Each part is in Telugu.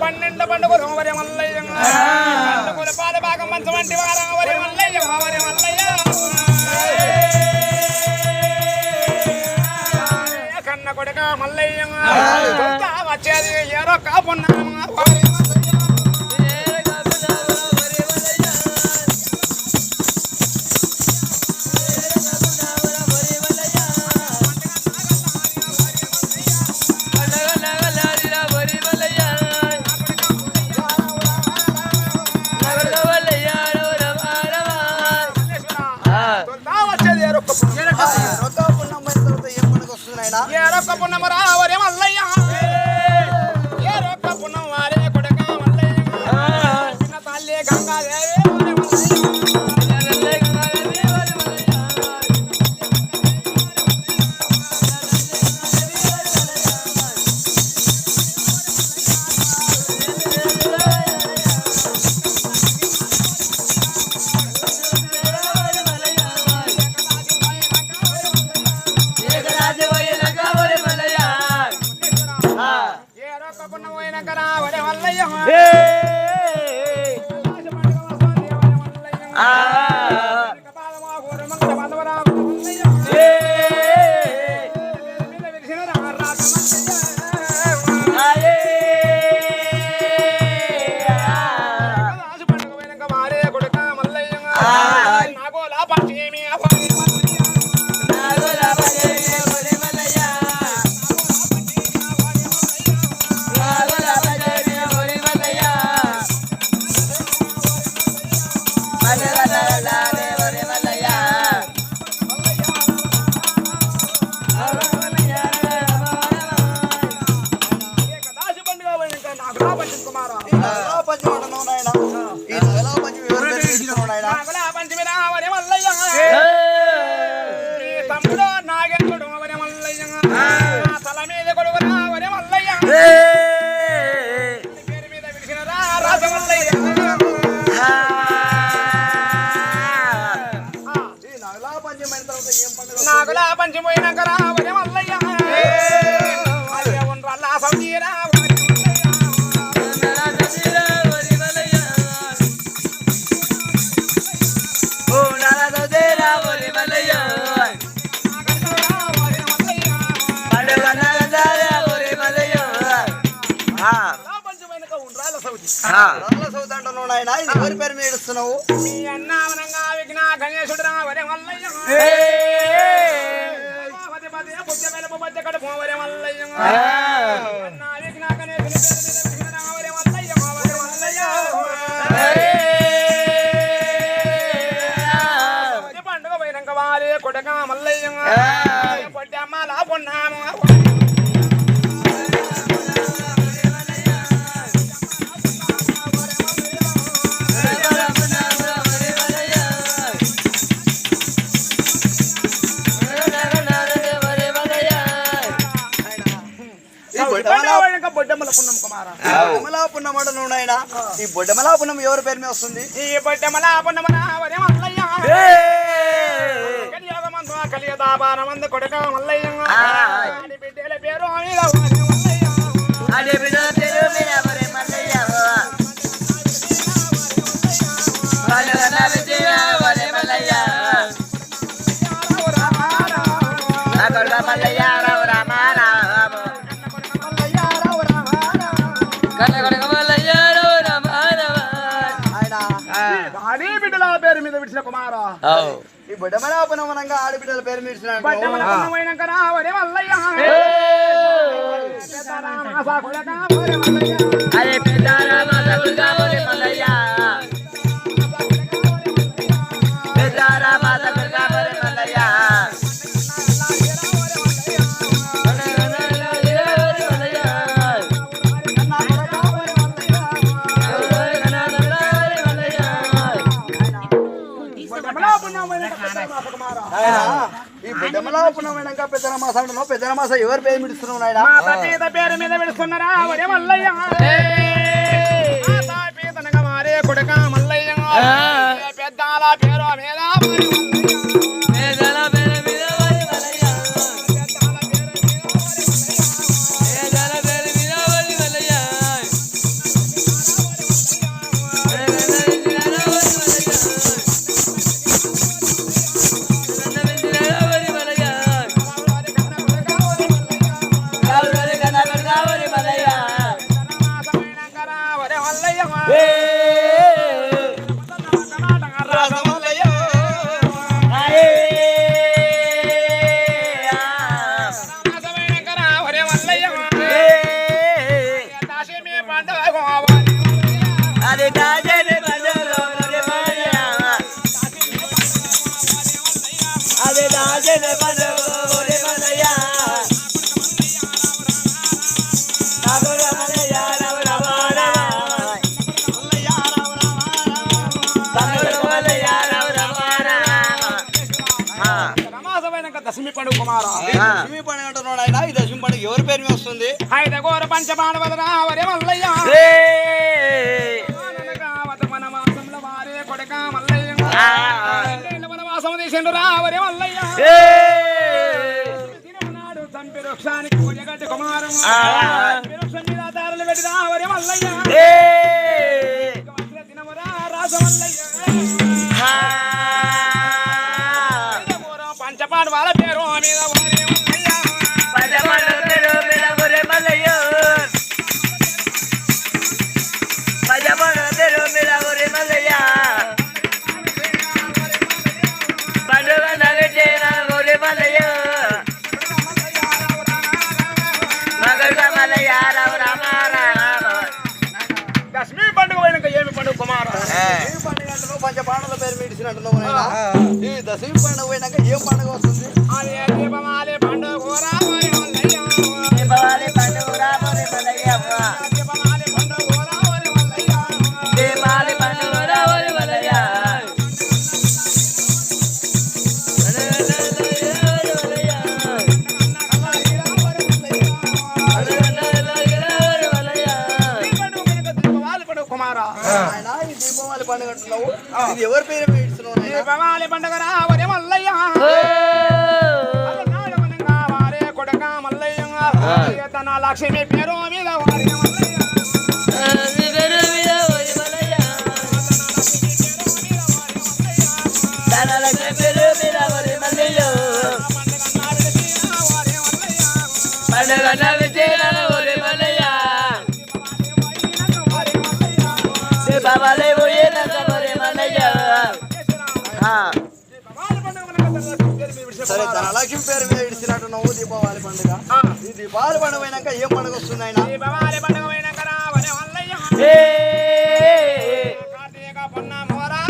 పన్నెండు పండుగ వరే మల్లయ్య పండుగల పాల భాగం మంచం వంటి వారం వరే మల్లయ్య వరే మల్లయ్య కన్న కొడుక మల్లయ్య వచ్చేది ఏరో కాపున్నా నాగులా పంచమోయినాక రావరే మల్లయ్య ఎవరి పేరు మీద ఇస్తున్నావు? మీ అన్నావనంగా విఘ్న గణేశుడు రావరే మల్లయ్య కడుపువరే మల్లయ్య అన్నా విఘ్న గణేశుడు రావరే మల్లయ్య పండుగ పోయినాక వారే కొడక మల్లయ్య పొట్టమ్మ పొన్నాము బొడ్డమలా పున్నమాట నువ్వునాయన ఈ బొడ్డమలా పున్నం ఎవరి పేరు మీద వస్తుంది? ఈ బొడ్డమలా పున్నమన వరే మల్లయ్య కలియదాబానమంద కొడక మల్లయ్య బిడ్డల పేరు బిడ్డల పేరు మీద విడిచిన కుమారా ఈ బొడ్డమలాపనమనంగా ఆడబిడ్డల పేరు మీద ఈ బొడ్డమలాపనమైనాక పెద్దనమాస అంటున్నావు. పెద్దనమాస ఎవరి పేరు విడుస్తున్నావు నాయన? పేరు మీద విడుస్తున్నారా వరే మల్లయ్య మారే కొడక మల్లయ్య పెద్దాల పేరు మీద దశమి పండుగ కుమారా దశమి పండుగ అంటున్నాడు ఆయన. ఈ దశమి పండుగ ఎవరి పేరు మీద వస్తుంది? ఐదగోర పంచపాండవద రావరే మల్లయ్య వనవాసంలో వారే కొడక మల్లయ్య వనవాసం తీసిండు రావరే మల్లయ్య నాడు చంపి వృక్షానికి పూజ కట్టి కుమారం వృక్షం మీద దారులు పెట్టి రావరే మల్లయ్య దినమరా రాజ మల్లయ్య పంచపాండవాల పేరు మీద వారే దశమి పండుగ పోయినాక ఏమి పండుగ కుమారా పంచపాండవుల పేరు మీడిసినట్టున్నావు నాయనా. ఈ దశమి పండుగ పోయినాక ఏం పండుగ వస్తుంది? దీపమాలే పండుగ కూరా ఆయన ఈ దీపావళి పండుగ అంటున్నావు. ఇది ఎవరి పేరు మీద ఇస్తున్నావు నాయనా? దీపమాలే పండుగ రావరే మల్లయ్య వారే కొడక మల్లయ్య తన లక్ష్మి పేరు మీద వారే సరే ధనలక్ష్మి పేరు మీద ఇడిచినట్టున్నావు దీపావళి పండుగ. ఈ దీపావళి పండుగ పోయినాక ఏం పండుగ వస్తుంది ఆయన? దీపమాలే పండుగ పోయినాక రావరే మల్లయ్య కార్తీక పున్నమోరా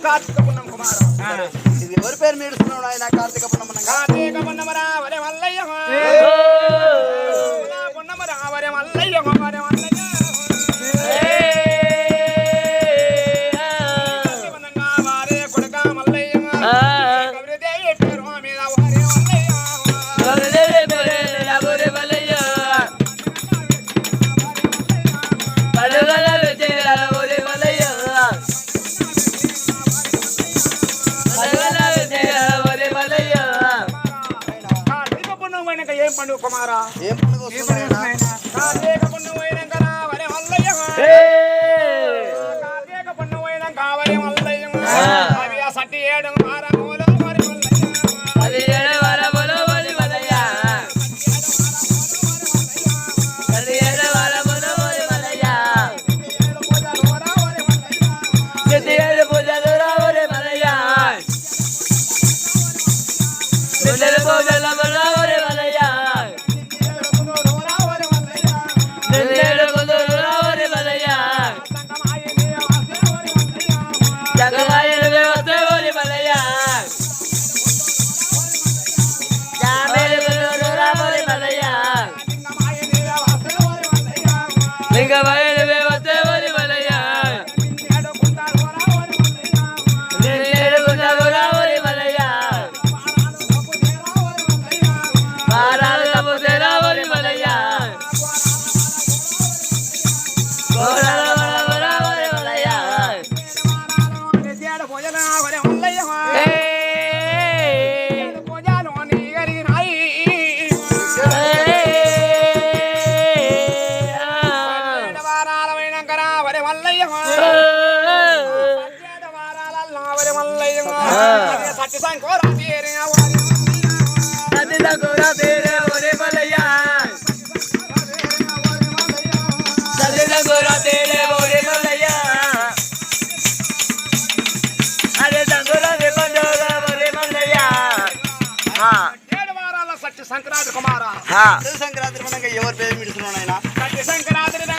కార్తీక పున్నం కుమారం ఇది ఎవరి పేరు మీద ఇస్తున్నావు ఆయన? కార్తీక పున్నమనంగా కార్తీక పున్నమరా వరే మల్లయ్య పున్నమరా వరే మల్లయ్య వరే మల్లయ్య వారే కొడక మల్లయ్య కవిదేవి పేరు మీద వారే మల్లయ్య ఏం పండుగ కుమారా? ఏం పండుగ వస్తుంది ఆయన? కార్తీక పున్నం పోయినాక రావరే మల్లయ్య కార్తీక పున్నం పోయినాక వరే మల్లయ్య అవి ఆ సట్టి ఏడు వారములో వరే మల్లయ్య సత్య సంకోరా సంక్రాంతి పండుగ ఎవరు పేరు మిడుస్తున్నావు నాయన